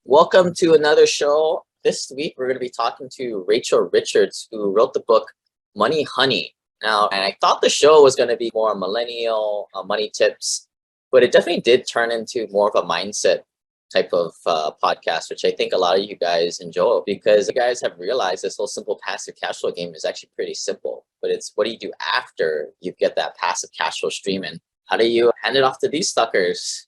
Welcome to another show. This week, we're going to be talking to Rachel Richards, who wrote the book Money Honey. Now, and I thought the show was going to be more millennial money tips, but it definitely did turn into more of a mindset type of podcast, which I think a lot of you guys enjoy because you guys have realized this whole simple passive cash flow game is actually pretty simple, but it's what do you do after you get that passive cash flow stream and how do you hand it off to these suckers?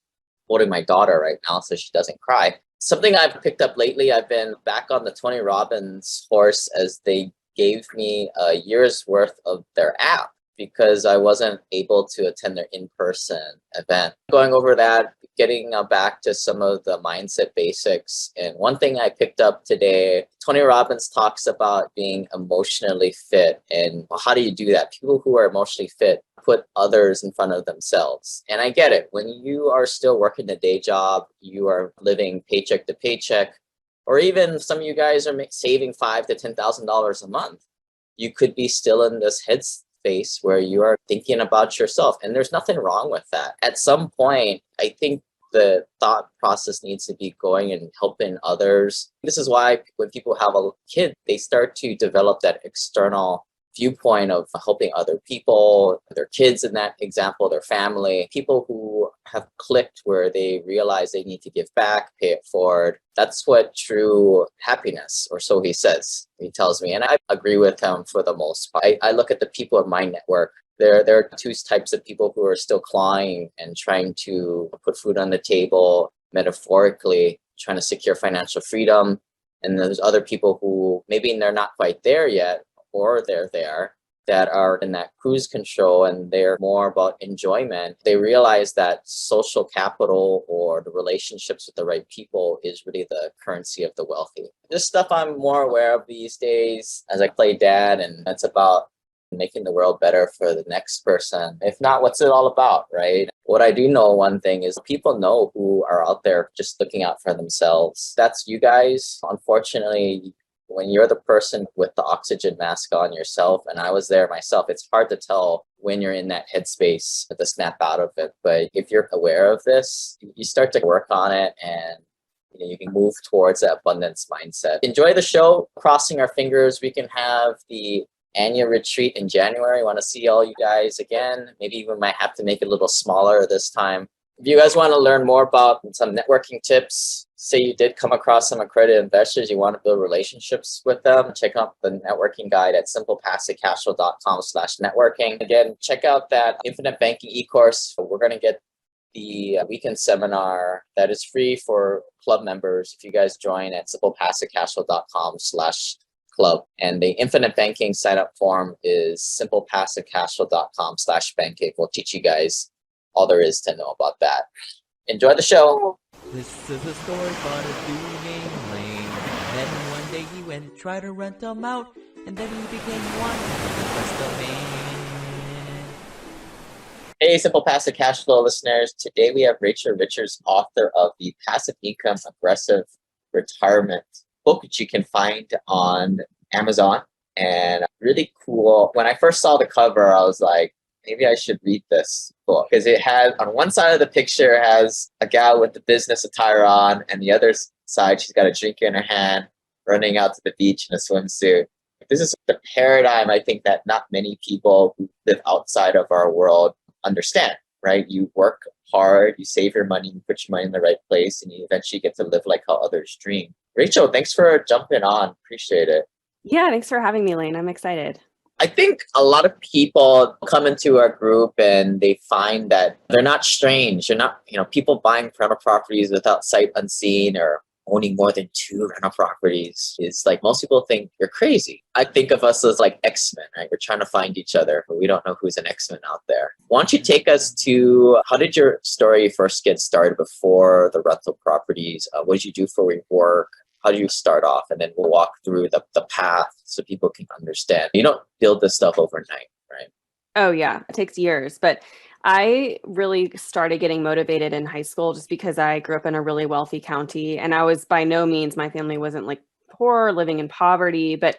Holding my daughter right now so she doesn't cry. Something I've picked up lately, I've been back on the Tony Robbins horse as they gave me a year's worth of their app because I wasn't able to attend their in-person event. Going over that, getting back to some of the mindset basics. And one thing I picked up today, Tony Robbins talks about being emotionally fit. And how do you do that? People who are emotionally fit put others in front of themselves. And I get it. When you are still working a day job, you are living paycheck to paycheck, or even some of you guys are saving $5,000 to $10,000 a month. You could be still in this headspace where you are thinking about yourself. And there's nothing wrong with that. At some point, I think the thought process needs to be going and helping others. This is why when people have a kid, they start to develop that external viewpoint of helping other people, their kids in that example, their family, people who have clicked where they realize they need to give back, pay it forward. That's what true happiness, or so he says, he tells me. And I agree with him for the most part. I look at the people in my network. There are two types of people who are still clawing and trying to put food on the table, metaphorically, trying to secure financial freedom. And there's other people who maybe they're not quite there yet, or they're there, that are in that cruise control and they're more about enjoyment. They realize that social capital or the relationships with the right people is really the currency of the wealthy. This stuff I'm more aware of these days as I play dad, and it's about making the world better for the next person. If not, what's it all about, right? What I do know, one thing is people know who are out there just looking out for themselves. That's you guys. Unfortunately, when you're the person with the oxygen mask on yourself, and I was there myself, it's hard to tell when you're in that headspace to snap out of it. But if you're aware of this, you start to work on it and you can move towards that abundance mindset. Enjoy the show. Crossing our fingers, we can have the annual retreat in January. I want to see all you guys again. Maybe we might have to make it a little smaller this time. If you guys want to learn more about some networking tips, say you did come across some accredited investors, you want to build relationships with them, check out the networking guide at SimplePassiveCashflow.com/networking. Again, check out that Infinite Banking e-course. We're going to get the weekend seminar that is free for club members. If you guys join at SimplePassiveCashflow.com/club. And the Infinite Banking sign-up form is SimplePassiveCashflow.com/banking. We'll teach you guys all there is to know about that. Enjoy the show. This is a story about a dude named Lane. And then one day he went and tried to rent them out, and then he became one of the best of men. Hey, Simple Passive Cash Flow listeners. Today we have Rachel Richards, author of the Passive Income Aggressive Retirement book, which you can find on Amazon. And really cool. When I first saw the cover, I was like, maybe I should read this book because it has on one side of the picture has a gal with the business attire on, and the other side she's got a drink in her hand, running out to the beach in a swimsuit. This is the paradigm I think that not many people who live outside of our world understand. Right? You work hard, you save your money, you put your money in the right place, and you eventually get to live like how others dream. Rachel, thanks for jumping on. Appreciate it. Yeah, thanks for having me, Lane. I'm excited. I think a lot of people come into our group and they find that they're not strange. They're not, people buying rental properties without sight unseen or owning more than 2 rental properties. It's like most people think you're crazy. I think of us as like X-Men, right? We're trying to find each other, but we don't know who's an X-Men out there. Why don't you take us to how did your story first get started before the rental properties? What did you do for work? How do you start off? And then we'll walk through the path so people can understand. You don't build this stuff overnight, right? Oh, yeah. It takes years. But I really started getting motivated in high school just because I grew up in a really wealthy county. And I was by no means, my family wasn't like poor, living in poverty, but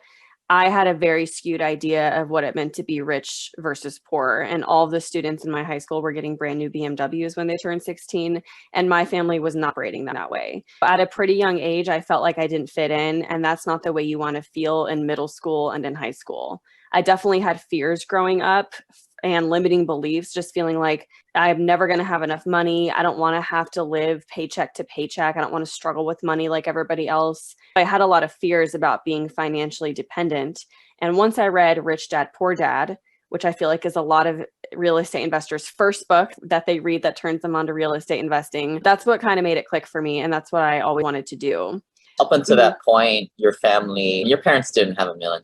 I had a very skewed idea of what it meant to be rich versus poor. And all of the students in my high school were getting brand new BMWs when they turned 16. And my family was not operating that way. At a pretty young age, I felt like I didn't fit in. And that's not the way you want to feel in middle school and in high school. I definitely had fears growing up and limiting beliefs, just feeling like I'm never going to have enough money. I don't want to have to live paycheck to paycheck. I don't want to struggle with money like everybody else. I had a lot of fears about being financially dependent. And once I read Rich Dad, Poor Dad, which I feel like is a lot of real estate investors' first book that they read that turns them on to real estate investing, that's what kind of made it click for me. And that's what I always wanted to do. Up until that point, your parents didn't have $1 million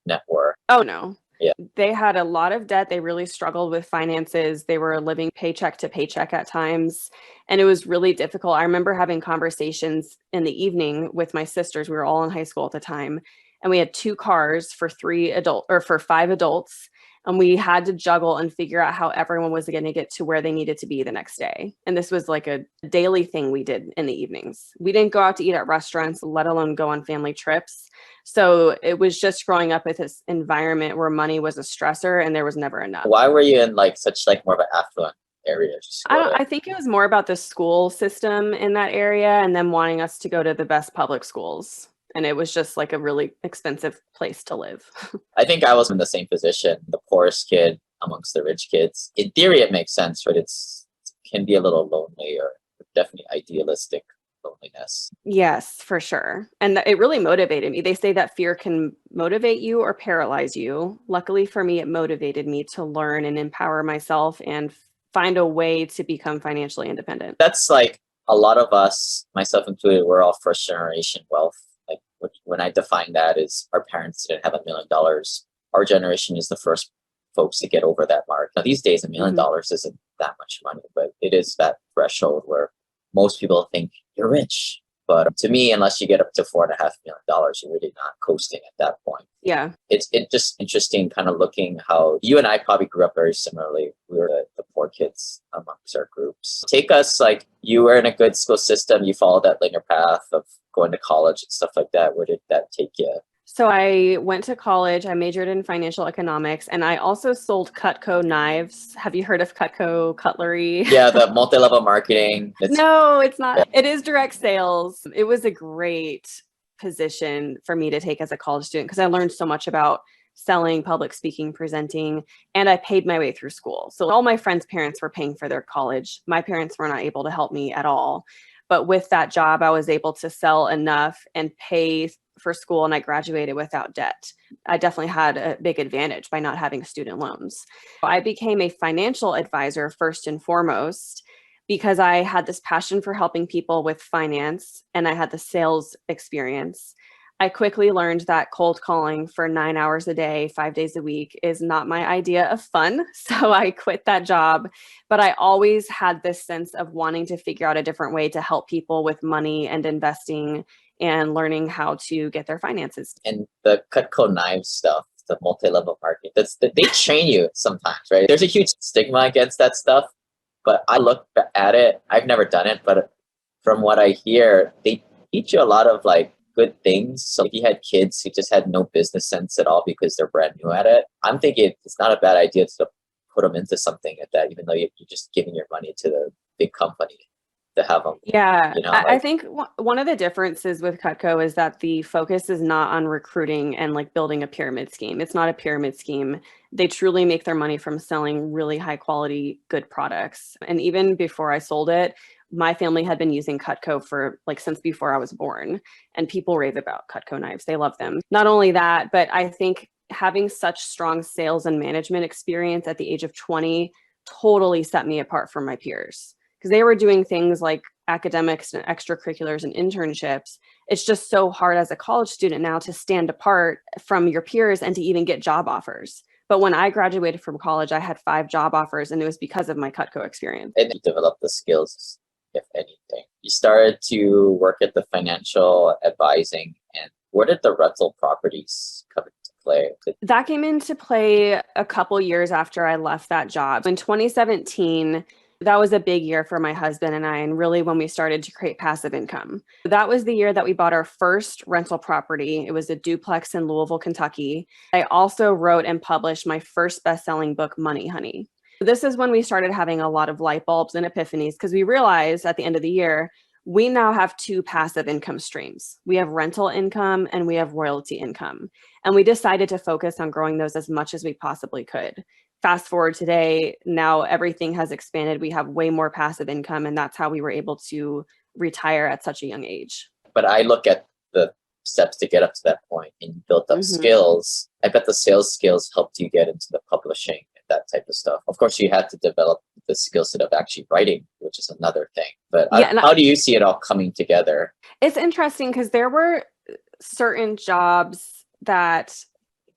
net worth. Oh, no. Yeah. They had a lot of debt. They really struggled with finances. They were living paycheck to paycheck at times. And it was really difficult. I remember having conversations in the evening with my sisters. We were all in high school at the time. And we had 2 cars for 5 adults. And we had to juggle and figure out how everyone was going to get to where they needed to be the next day. And this was like a daily thing we did in the evenings. We didn't go out to eat at restaurants, let alone go on family trips. So it was just growing up with this environment where money was a stressor and there was never enough. Why were you in such more of an affluent area? I think it was more about the school system in that area and them wanting us to go to the best public schools. And it was just like a really expensive place to live. I think I was in the same position, the poorest kid amongst the rich kids. In theory, it makes sense, but it can be a little lonely, or definitely idealistic loneliness. Yes, for sure. And it really motivated me. They say that fear can motivate you or paralyze you. Luckily for me, it motivated me to learn and empower myself and find a way to become financially independent. That's like a lot of us, myself included, we're all first generation wealth. When I define that is our parents didn't have $1 million. Our generation is the first folks to get over that mark. Now, these days, $1 million isn't that much money, but it is that threshold where most people think you're rich. But to me, unless you get up to $4.5 million, you're really not coasting at that point. Yeah. It's just interesting kind of looking how you and I probably grew up very similarly. We were the poor kids amongst our groups. Take us, you were in a good school system. You followed that linear path of going to college and stuff like that. Where did that take you? So I went to college. I majored in financial economics, and I also sold Cutco knives. Have you heard of Cutco cutlery? Yeah, the multi-level marketing. No, it's not. Yeah. It is direct sales. It was a great position for me to take as a college student because I learned so much about selling, public speaking, presenting, and I paid my way through school. So all my friends' parents were paying for their college. My parents were not able to help me at all. But with that job, I was able to sell enough and pay for school, and I graduated without debt. I definitely had a big advantage by not having student loans. I became a financial advisor first and foremost because I had this passion for helping people with finance and I had the sales experience. I quickly learned that cold calling for 9 hours a day, 5 days a week is not my idea of fun. So I quit that job. But I always had this sense of wanting to figure out a different way to help people with money and investing and learning how to get their finances. And the Cutco knives stuff, the multi-level marketing, they train you sometimes, right? There's a huge stigma against that stuff. But I look at it, I've never done it, but from what I hear, they teach you a lot of good things. So if you had kids who just had no business sense at all because they're brand new at it, I'm thinking it's not a bad idea to put them into something like that, even though you're just giving your money to the big company to have them. Yeah, I think one of the differences with Cutco is that the focus is not on recruiting and building a pyramid scheme. It's not a pyramid scheme. They truly make their money from selling really high quality, good products. And even before I sold it, my family had been using Cutco for since before I was born, and people rave about Cutco knives. They love them. Not only that, but I think having such strong sales and management experience at the age of 20 totally set me apart from my peers because they were doing things like academics and extracurriculars and internships. It's just so hard as a college student now to stand apart from your peers and to even get job offers. But when I graduated from college, I had 5 job offers, and it was because of my Cutco experience. And you developed the skills, if anything. You started to work at the financial advising, and where did the rental properties come into play? That came into play a couple years after I left that job. In 2017, That was a big year for my husband and I, and really when we started to create passive income. That was the year that we bought our first rental property. It was a duplex in Louisville, Kentucky. I also wrote and published my first best-selling book, Money Honey. This is when we started having a lot of light bulbs and epiphanies because we realized at the end of the year, we now have two passive income streams. We have rental income and we have royalty income. And we decided to focus on growing those as much as we possibly could. Fast forward today, now everything has expanded. We have way more passive income, and that's how we were able to retire at such a young age. But I look at the steps to get up to that point, and you built up skills. I bet the sales skills helped you get into the publishing and that type of stuff. Of course, you had to develop the skill set of actually writing, which is another thing. But how do you see it all coming together? It's interesting because there were certain jobs that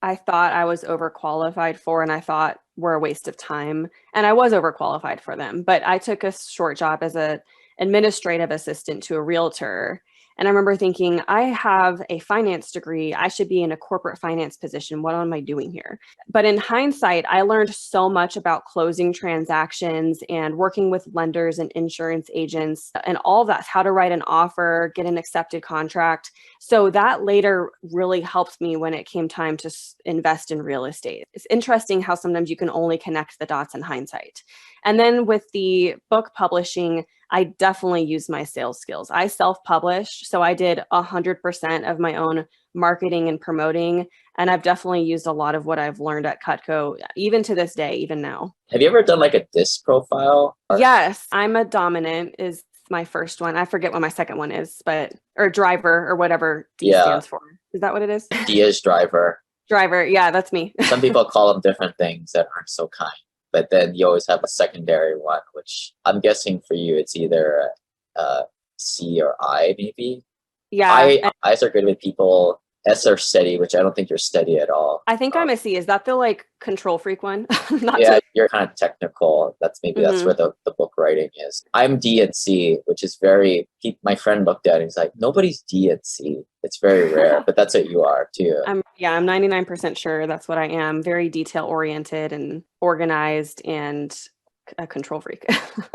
I thought I was overqualified for, and I thought were a waste of time. And I was overqualified for them. But I took a short job as an administrative assistant to a realtor. And I remember thinking, I have a finance degree. I should be in a corporate finance position. What am I doing here? But in hindsight, I learned so much about closing transactions and working with lenders and insurance agents and all of that, how to write an offer, get an accepted contract. So that later really helped me when it came time to invest in real estate. It's interesting how sometimes you can only connect the dots in hindsight. And then with the book publishing, I definitely used my sales skills. I self-published, so I did 100% of my own marketing and promoting. And I've definitely used a lot of what I've learned at Cutco, even to this day, even now. Have you ever done like a disc profile? Yes, I'm a dominant is my first one. I forget what my second one is, or driver or whatever D stands for. Is that what it is? D is driver. Driver. Yeah, that's me. Some people call them different things that aren't so kind. But then you always have a secondary one, which I'm guessing for you, it's either C or I, maybe. Yeah. I's are good with people. S are steady, which I don't think you're steady at all. I think I'm a C. Is that the like control freak one? You're kind of technical. That's where the book writing is. I'm D and C, which is my friend looked at it and he's like, nobody's D and C. It's very rare, but that's what you are too. I'm 99% sure that's what I am. Very detail oriented and organized and a control freak.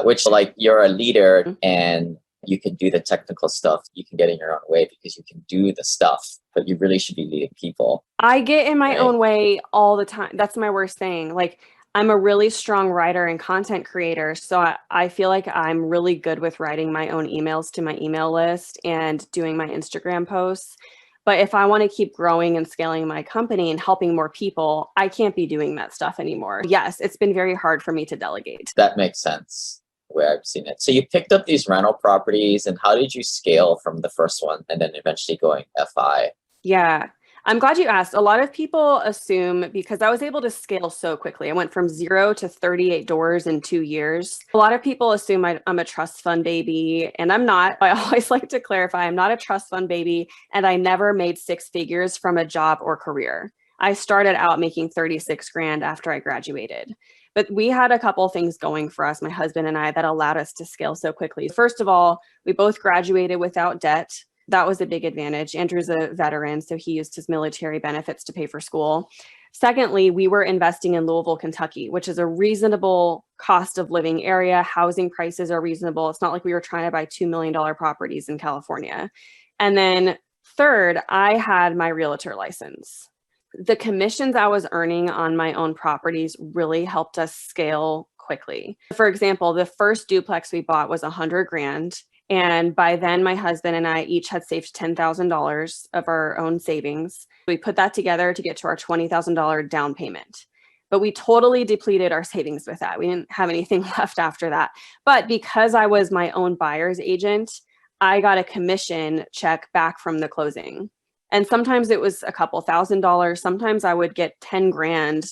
Which like you're a leader and you can do the technical stuff. You can get in your own way because you can do the stuff, but you really should be leading people. I get in my own way all the time. That's my worst thing. Like I'm a really strong writer and content creator. So I feel like I'm really good with writing my own emails to my email list and doing my Instagram posts. But if I want to keep growing and scaling my company and helping more people, I can't be doing that stuff anymore. Yes, it's been very hard for me to delegate. That makes sense. Where I've seen it. So you picked up these rental properties, and how did you scale from the first one and then eventually going FI? Yeah, I'm glad you asked. A lot of people assume because I was able to scale so quickly. I went from 0 to 38 doors in 2 years. A lot of people assume I'm a trust fund baby, and I'm not. I always like to clarify, I'm not a trust fund baby, and I never made 6 figures from a job or career. I started out making 36 grand after I graduated. But we had a couple things going for us, my husband and I, that allowed us to scale so quickly. First of all, we both graduated without debt. That was a big advantage. Andrew's a veteran, so he used his military benefits to pay for school. Secondly, we were investing in Louisville, Kentucky, which is a reasonable cost of living area. Housing prices are reasonable. It's not like we were trying to buy $2 million properties in California. And then third, I had my realtor license. The commissions I was earning on my own properties really helped us scale quickly. For example, the first duplex we bought was 100 grand. And by then my husband and I each had saved $10,000 of our own savings. We put that together to get to our $20,000 down payment. But we totally depleted our savings with that. We didn't have anything left after that. But because I was my own buyer's agent, I got a commission check back from the closing. And sometimes it was a couple $1,000s. Sometimes I would get 10 grand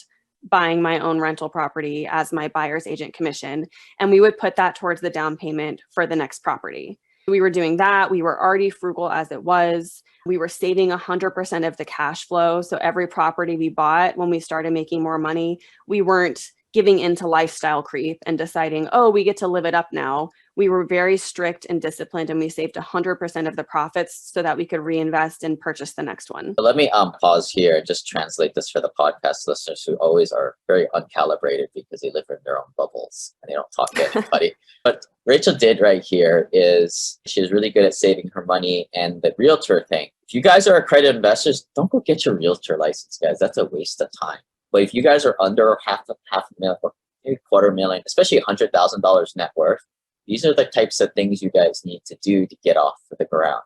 buying my own rental property as my buyer's agent commission. And we would put that towards the down payment for the next property. We were doing that. We were already frugal as it was. We were saving 100% of the cash flow. So every property we bought, when we started making more money, we weren't giving into lifestyle creep and deciding, oh, we get to live it up now. We were very strict and disciplined, and we saved 100% of the profits so that we could reinvest and purchase the next one. But let me pause here and just translate this for the podcast listeners who always are very uncalibrated because they live in their own bubbles and they don't talk to anybody. But Rachel did right here is she was really good at saving her money. And the realtor thing, if you guys are accredited investors, don't go get your realtor license, guys. That's a waste of time. But if you guys are under half a million, or maybe $250,000, especially $100,000 net worth, these are the types of things you guys need to do to get off the ground.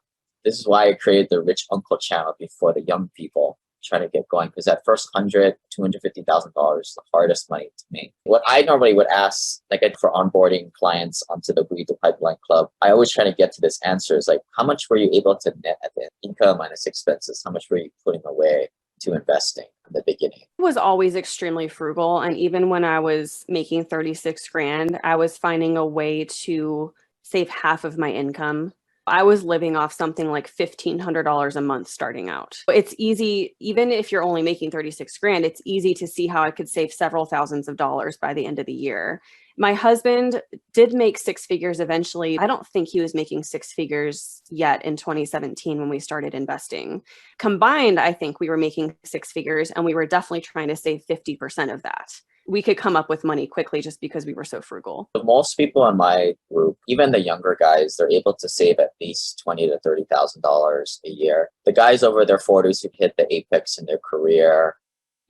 This is why I created the Rich Uncle channel before the young people trying to get going, because that first $100,000, $250,000 is the hardest money to make. What I normally would ask, like for onboarding clients onto the Breed the Pipeline Club, I always try to get to this answer is like, how much were you able to net at the end? Income minus expenses? How much were you putting away to investing in the beginning? I was always extremely frugal. And even when I was making 36 grand, I was finding a way to save half of my income. I was living off something like $1,500 a month starting out. It's easy, even if you're only making 36 grand, it's easy to see how I could save several thousands of dollars by the end of the year. My husband did make six figures eventually. I don't think he was making six figures yet in 2017 when we started investing. Combined, I think we were making six figures, and we were definitely trying to save 50% of that. We could come up with money quickly just because we were so frugal. Most people in my group, even the younger guys, they're able to save at least $20,000 to $30,000 a year. The guys over their 40s who hit the apex in their career,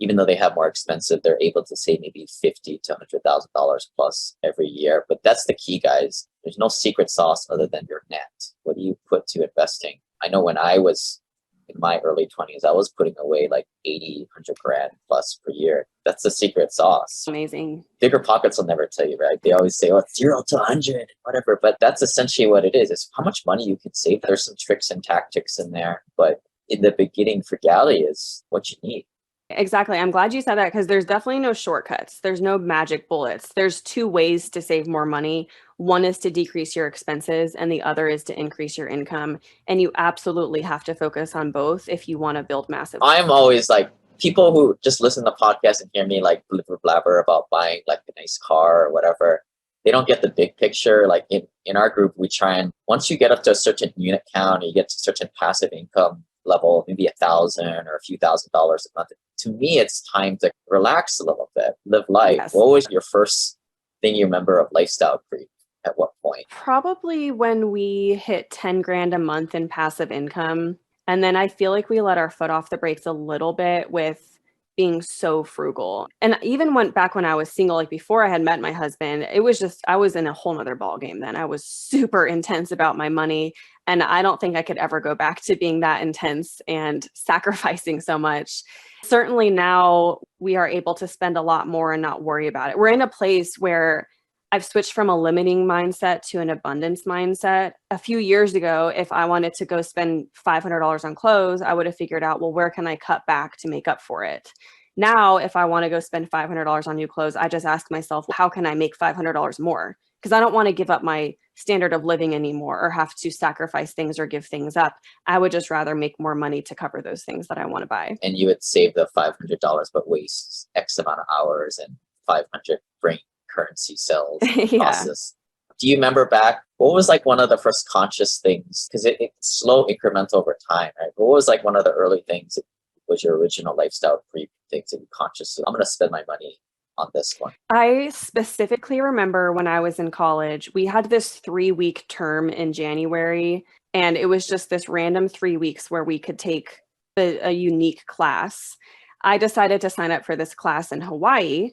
even though they have more expensive, they're able to save maybe $50,000 to $100,000 plus every year. But that's the key, guys. There's no secret sauce other than your net. What do you put to investing? I know when I was in my early 20s, I was putting away like 80, 100 grand plus per year. That's the secret sauce. Amazing. Bigger pockets will never tell you, right? They always say, oh, it's 0 to 100, whatever. But that's essentially what it is how much money you can save. There's some tricks and tactics in there. But in the beginning, frugality is what you need. Exactly. I'm glad you said that because there's definitely no shortcuts. There's no magic bullets. There's two ways to save more money. One is to decrease your expenses and the other is to increase your income. And you absolutely have to focus on both if you want to build massive. I'm always like, people who just listen to the podcast and hear me like blabber about buying like a nice car or whatever, they don't get the big picture. Like in our group, we try and once you get up to a certain unit count or you get to a certain passive income level, maybe $1,000 or a few $1,000s a month. To me, it's time to relax a little bit, live life. Yes. What was your first thing you remember of lifestyle creep? At what point? Probably when we hit 10 grand a month in passive income. And then I feel like we let our foot off the brakes a little bit with being so frugal. And even back when I was single, like before I had met my husband, it was just, I was in a whole nother ballgame then. I was super intense about my money. And I don't think I could ever go back to being that intense and sacrificing so much. Certainly now we are able to spend a lot more and not worry about it. We're in a place where I've switched from a limiting mindset to an abundance mindset. A few years ago, if I wanted to go spend $500 on clothes, I would have figured out, well, where can I cut back to make up for it? Now, if I want to go spend $500 on new clothes, I just ask myself, how can I make $500 more? Because I don't want to give up my standard of living anymore or have to sacrifice things or give things up. I would just rather make more money to cover those things that I want to buy. And you would save the $500 but waste X amount of hours and 500 brain currency cells process. Do you remember back, what was like one of the first conscious things? Because it's slow incremental over time, right? What was like one of the early things that was your original lifestyle creep things that you consciously, I'm going to spend my money on this one? I specifically remember when I was in college, we had this 3-week term in January, and it was just this random 3 weeks where we could take a unique class. I decided to sign up for this class in Hawaii.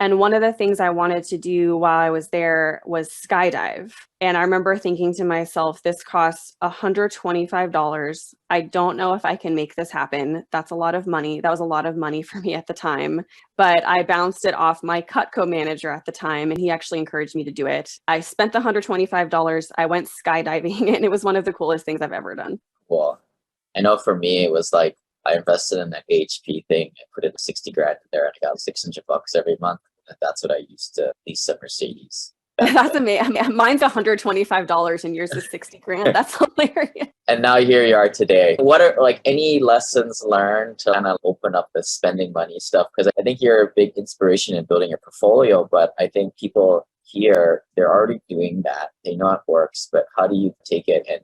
And one of the things I wanted to do while I was there was skydive. And I remember thinking to myself, this costs $125. I don't know if I can make this happen. That's a lot of money. That was a lot of money for me at the time. But I bounced it off my Cutco manager at the time, and he actually encouraged me to do it. I spent the $125. I went skydiving, and it was one of the coolest things I've ever done. Well, I know for me, it was like I invested in an HP thing. I put in 60 grand in there and I got $600 every month. And that's what I used to lease a Mercedes. That's amazing. Mine's $125 and yours is 60 grand. That's hilarious. And now here you are today. What are like any lessons learned to kind of open up the spending money stuff? Because I think you're a big inspiration in building your portfolio, but I think people here, they're already doing that. They know it works, but how do you take it and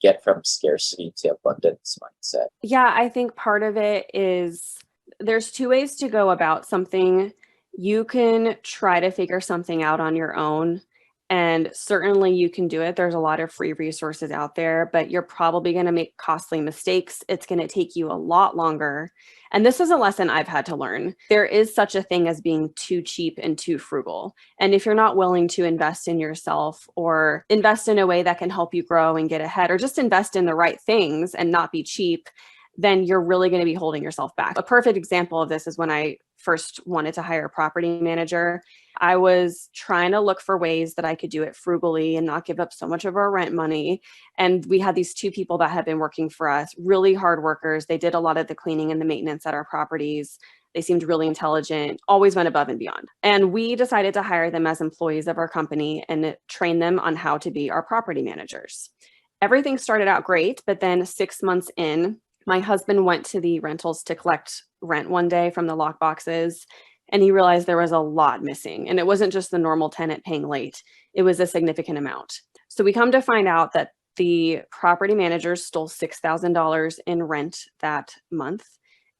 get from scarcity to abundance mindset? Yeah, I think part of it is there's two ways to go about something. You can try to figure something out on your own, and certainly you can do it. There's a lot of free resources out there, but you're probably going to make costly mistakes. It's going to take you a lot longer. And this is a lesson I've had to learn. There is such a thing as being too cheap and too frugal. And if you're not willing to invest in yourself or invest in a way that can help you grow and get ahead, or just invest in the right things and not be cheap, then you're really going to be holding yourself back. A perfect example of this is when I first wanted to hire a property manager. I was trying to look for ways that I could do it frugally and not give up so much of our rent money. And we had these two people that had been working for us, really hard workers. They did a lot of the cleaning and the maintenance at our properties. They seemed really intelligent, always went above and beyond. And we decided to hire them as employees of our company and train them on how to be our property managers. Everything started out great, but then 6 months in, my husband went to the rentals to collect rent one day from the lock boxes, and he realized there was a lot missing. And it wasn't just the normal tenant paying late, it was a significant amount. So we come to find out that the property managers stole $6,000 in rent that month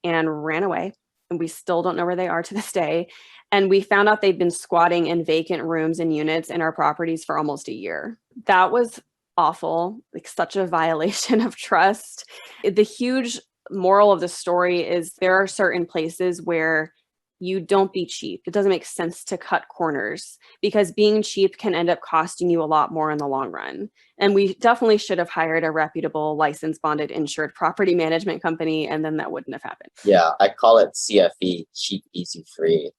and ran away. And we still don't know where they are to this day. And we found out they'd been squatting in vacant rooms and units in our properties for almost a year. That was awful, like such a violation of trust. The huge moral of the story is there are certain places where you don't be cheap. It doesn't make sense to cut corners because being cheap can end up costing you a lot more in the long run. And we definitely should have hired a reputable, licensed, bonded, insured property management company, and then that wouldn't have happened. Yeah, I call it CFE, cheap, easy, free.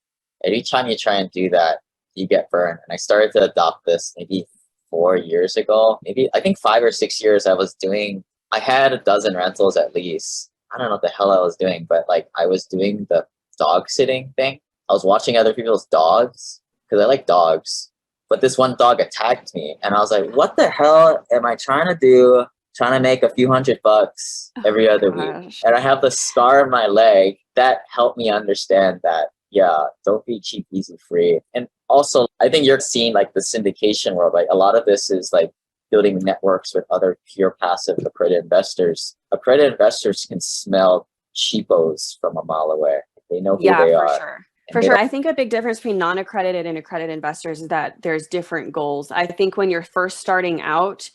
Every time you try and do that, you get burned. And I started to adopt this maybe 4 years ago, maybe I think 5 or 6 years I had a dozen rentals at least. I don't know what the hell I was doing, but like I was doing the dog sitting thing. I was watching other people's dogs because I like dogs, but this one dog attacked me and I was like, what the hell am I trying to do? Trying to make a few $100 every other week. And I have the scar on my leg. That helped me understand that, yeah, don't be cheap, easy, free. And also, I think you're seeing like the syndication world, right? A lot of this is like building networks with other pure passive accredited investors. Accredited investors can smell cheapos from a mile away. They know who they are. Sure. For sure. I think a big difference between non-accredited and accredited investors is that there's different goals. I think when you're first starting out,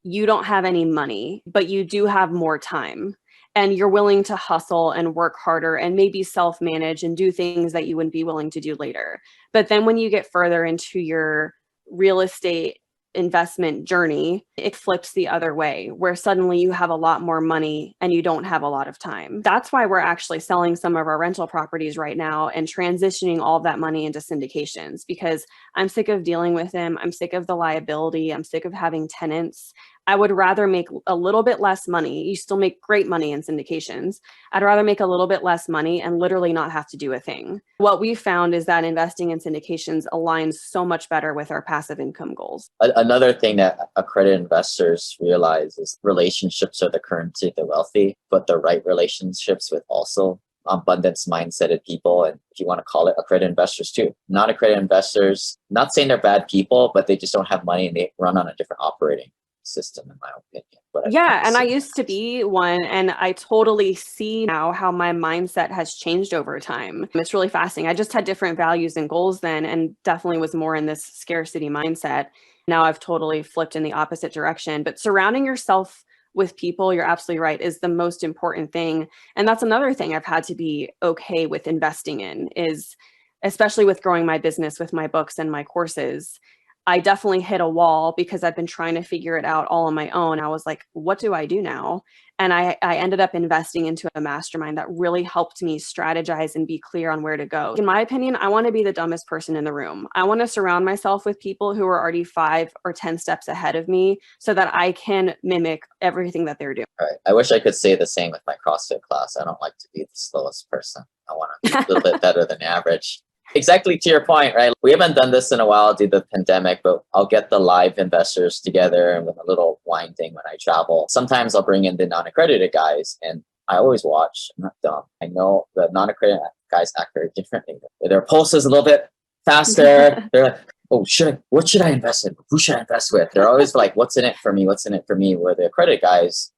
you don't have any money, but you do have more time. And you're willing to hustle and work harder and maybe self-manage and do things that you wouldn't be willing to do later. But then when you get further into your real estate investment journey, it flips the other way, where suddenly you have a lot more money and you don't have a lot of time. That's why we're actually selling some of our rental properties right now and transitioning all of that money into syndications, because I'm sick of dealing with them. I'm sick of the liability. I'm sick of having tenants. I would rather make a little bit less money. You still make great money in syndications. I'd rather make a little bit less money and literally not have to do a thing. What we found is that investing in syndications aligns so much better with our passive income goals. Another thing that accredited investors realize is relationships are the currency of the wealthy, but the right relationships with also abundance mindseted people, and if you want to call it, accredited investors too. Not accredited investors, not saying they're bad people, but they just don't have money and they run on a different operating system, in my opinion. But yeah, and I used to be one, and I totally see now how my mindset has changed over time. It's really fascinating. I just had different values and goals then, and definitely was more in this scarcity mindset. Now I've totally flipped in the opposite direction. But surrounding yourself with people, you're absolutely right, is the most important thing. And that's another thing I've had to be okay with investing in, is especially with growing my business with my books and my courses. I definitely hit a wall because I've been trying to figure it out all on my own. I was like, what do I do now? And I ended up investing into a mastermind that really helped me strategize and be clear on where to go. In my opinion, I want to be the dumbest person in the room. I want to surround myself with people who are already 5 or 10 steps ahead of me so that I can mimic everything that they're doing. Right. I wish I could say the same with my CrossFit class. I don't like to be the slowest person. I want to be a little bit better than average. Exactly to your point, right? We haven't done this in a while due to the pandemic, but I'll get the live investors together and with a little wine thing when I travel. Sometimes I'll bring in the non-accredited guys, and I always watch. I'm not dumb. I know the non-accredited guys act very differently. Their pulse is a little bit faster. They're like, oh, what should I invest in? Who should I invest with? They're always like, what's in it for me? What's in it for me? Where the accredited guys,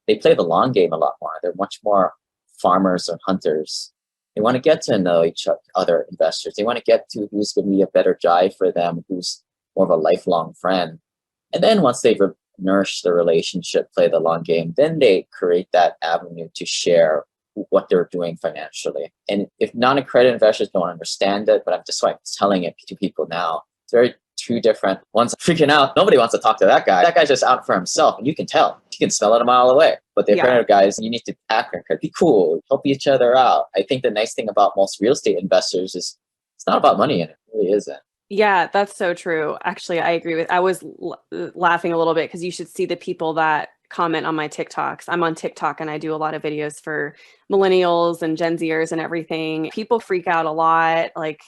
they play the long game a lot more. They're much more farmers or hunters. They want to get to know each other investors. They want to get to who's going to be a better guy for them, who's more of a lifelong friend. And then once they've nourished the relationship, play the long game, then they create that avenue to share what they're doing financially. And if non-accredited investors don't understand it, but I'm just like telling it to people now, it's very two different ones. Freaking out. Nobody wants to talk to that guy. That guy's just out for himself, and you can tell. You can smell it a mile away. But the accredited guys, you need to act and be cool, help each other out. I think the nice thing about most real estate investors is it's not about money, and it really isn't. Yeah, that's so true. Actually, I agree with. I was laughing a little bit because you should see the people that comment on my TikToks. I'm on TikTok and I do a lot of videos for millennials and Gen Zers and everything. People freak out a lot. Like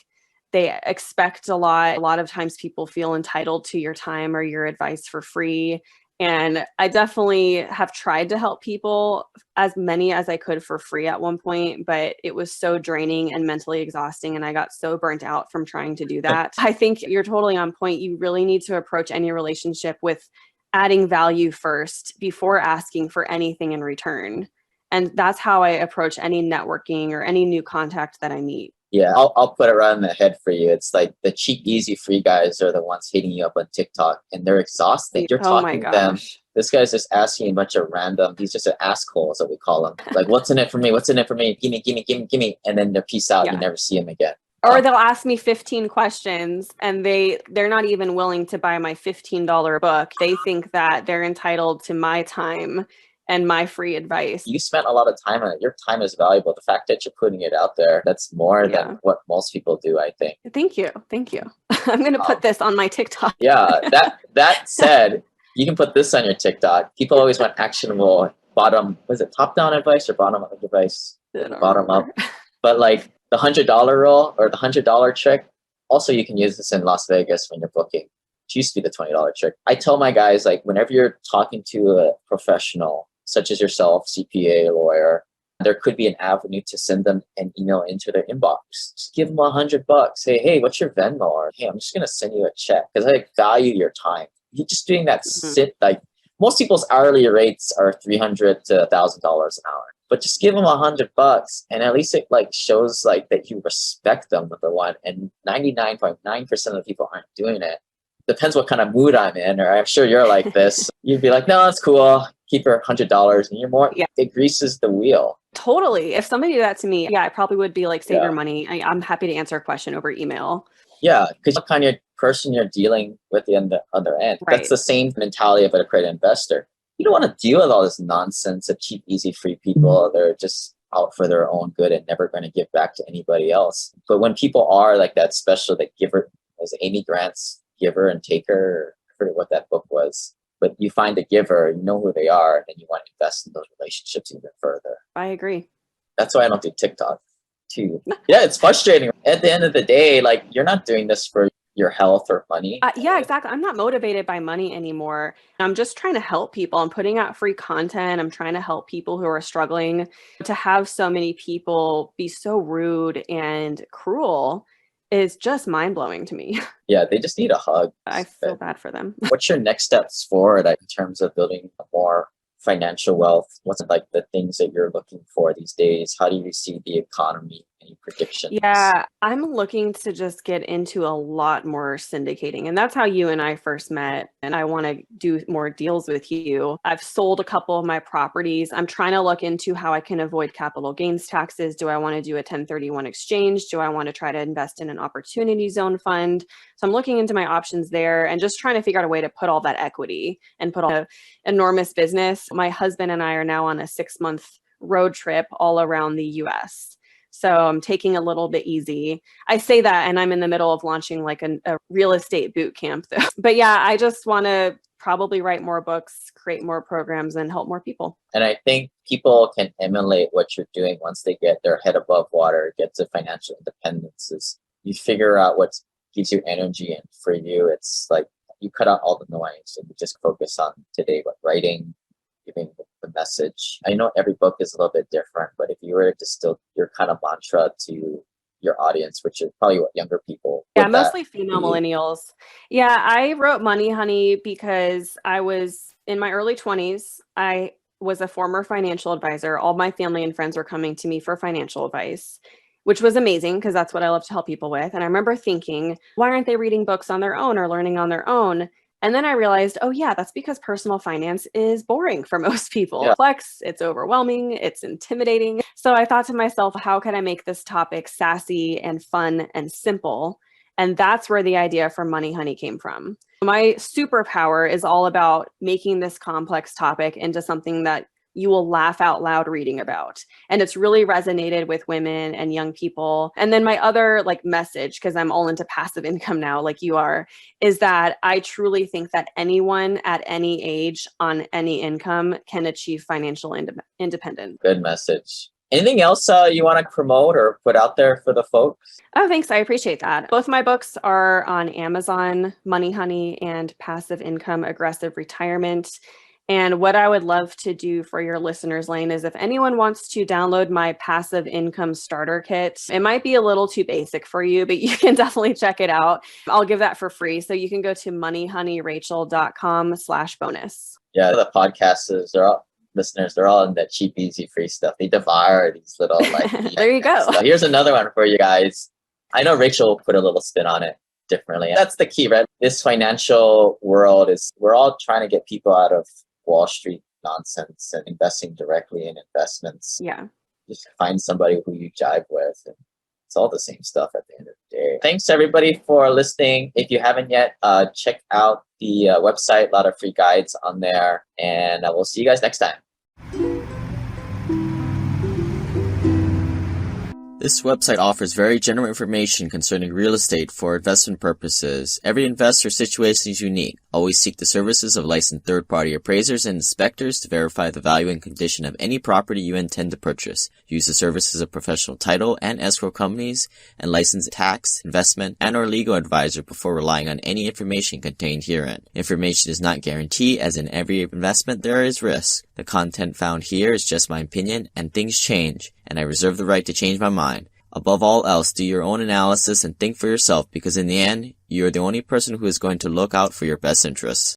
they expect a lot. A lot of times people feel entitled to your time or your advice for free. And I definitely have tried to help people, as many as I could for free at one point, but it was so draining and mentally exhausting. And I got so burnt out from trying to do that. I think you're totally on point. You really need to approach any relationship with adding value first before asking for anything in return. And that's how I approach any networking or any new contact that I meet. Yeah, I'll put it right in the head for you. It's like the cheap, easy, free guys are the ones hitting you up on TikTok, and they're exhausted. You're talking to them. This guy's just asking a bunch of random, he's just an asshole, is what we call him. Like, what's in it for me? What's in it for me? Gimme, gimme, gimme, gimme. And then they're peace out. You never see him again. Or they'll ask me 15 questions and they're not even willing to buy my $15 book. They think that they're entitled to my time and my free advice. You spent a lot of time on it. Your time is valuable. The fact that you're putting it out there, that's more than what most people do, I think. Thank you. Thank you. I'm going to put this on my TikTok. Yeah, that said, you can put this on your TikTok. People always want actionable top-down advice or bottom-up advice? Bottom up. But like the $100 rule or the $100 trick, also you can use this in Las Vegas when you're booking. It used to be the $20 trick. I tell my guys, like, whenever you're talking to a professional, such as yourself, CPA, lawyer, there could be an avenue to send them an email into their inbox. Just give them $100. Say, hey, what's your Venmo? Or, hey, I'm just going to send you a check because I value your time. You're just doing that like most people's hourly rates are $300 to $1,000 an hour. But just give them $100 and at least it like shows like that you respect them, number one. And 99.9% of the people aren't doing it. Depends what kind of mood I'm in, or I'm sure you're like this. You'd be like, no, that's cool. Keep your $100 and you're more, it greases the wheel. Totally. If somebody did that to me, I probably would be like, save your money. I'm happy to answer a question over email. Yeah, because what kind of person you're dealing with on the other end. Right. That's the same mentality of an accredited investor. You don't want to deal with all this nonsense of cheap, easy, free people. They're just out for their own good and never going to give back to anybody else. But when people are like that special, that giver, as Amy Grant's Giver and Taker, I forget what that book was. But you find a giver, you know who they are, and then you want to invest in those relationships even further. I agree. That's why I don't do TikTok too. Yeah, it's frustrating. At the end of the day, like, you're not doing this for your health or money. Yeah, exactly. I'm not motivated by money anymore. I'm just trying to help people. I'm putting out free content. I'm trying to help people who are struggling. To have so many people be so rude and cruel is just mind-blowing to me. Yeah, they just need a hug. I feel bad for them. What's your next steps forward in terms of building more financial wealth? What's like the things that you're looking for these days? How do you see the economy? Any predictions? Yeah, I'm looking to just get into a lot more syndicating. And that's how you and I first met. And I want to do more deals with you. I've sold a couple of my properties. I'm trying to look into how I can avoid capital gains taxes. Do I want to do a 1031 exchange? Do I want to try to invest in an opportunity zone fund? So I'm looking into my options there and just trying to figure out a way to put all that equity and put all the enormous business. My husband and I are now on a 6-month road trip all around the US. So I'm taking a little bit easy. I say that, and I'm in the middle of launching like a real estate boot camp though. But yeah, I just want to probably write more books, create more programs, and help more people. And I think people can emulate what you're doing once they get their head above water, get to financial independence. Is you figure out what gives you energy, and for you, it's like you cut out all the noise and you just focus on today, what writing, giving the message. I know every book is a little bit different, but if you were to distill your kind of mantra to your audience, which is probably what younger people. Yeah, would that mostly female be? millennials. Yeah, I wrote Money Honey because I was in my early 20s. I was a former financial advisor. All my family and friends were coming to me for financial advice, which was amazing because that's what I love to help people with. And I remember thinking, why aren't they reading books on their own or learning on their own? And then I realized, oh yeah, that's because personal finance is boring for most people. Yeah. Complex, it's overwhelming, it's intimidating. So I thought to myself, how can I make this topic sassy and fun and simple? And that's where the idea for Money Honey came from. My superpower is all about making this complex topic into something that you will laugh out loud reading about. And it's really resonated with women and young people. And then my other message, because I'm all into passive income now, like you are, is that I truly think that anyone at any age on any income can achieve financial independence. Good message. Anything else you want to promote or put out there for the folks? Oh, thanks. I appreciate that. Both my books are on Amazon, Money Honey and Passive Income Aggressive Retirement. And what I would love to do for your listeners, Lane, is if anyone wants to download my passive income starter kit, it might be a little too basic for you, but you can definitely check it out. I'll give that for free. So you can go to moneyhoneyrachel.com/bonus. Yeah, the podcasters, listeners, they're all in the cheap, easy, free stuff. They devour these little There you go. So here's another one for you guys. I know Rachel put a little spin on it differently. That's the key, right? This financial world we're all trying to get people out of Wall Street nonsense and investing directly in investments. Yeah. Just find somebody who you jive with. And it's all the same stuff at the end of the day. Thanks everybody for listening. If you haven't yet, check out the website. A lot of free guides on there. And we'll see you guys next time. This website offers very general information concerning real estate for investment purposes. Every investor situation is unique. Always seek the services of licensed third-party appraisers and inspectors to verify the value and condition of any property you intend to purchase. Use the services of professional title and escrow companies and licensed tax, investment, and or legal advisor before relying on any information contained herein. Information is not guaranteed, as in every investment there is risk. The content found here is just my opinion, and things change, and I reserve the right to change my mind. Above all else, do your own analysis and think for yourself, because in the end, you are the only person who is going to look out for your best interests.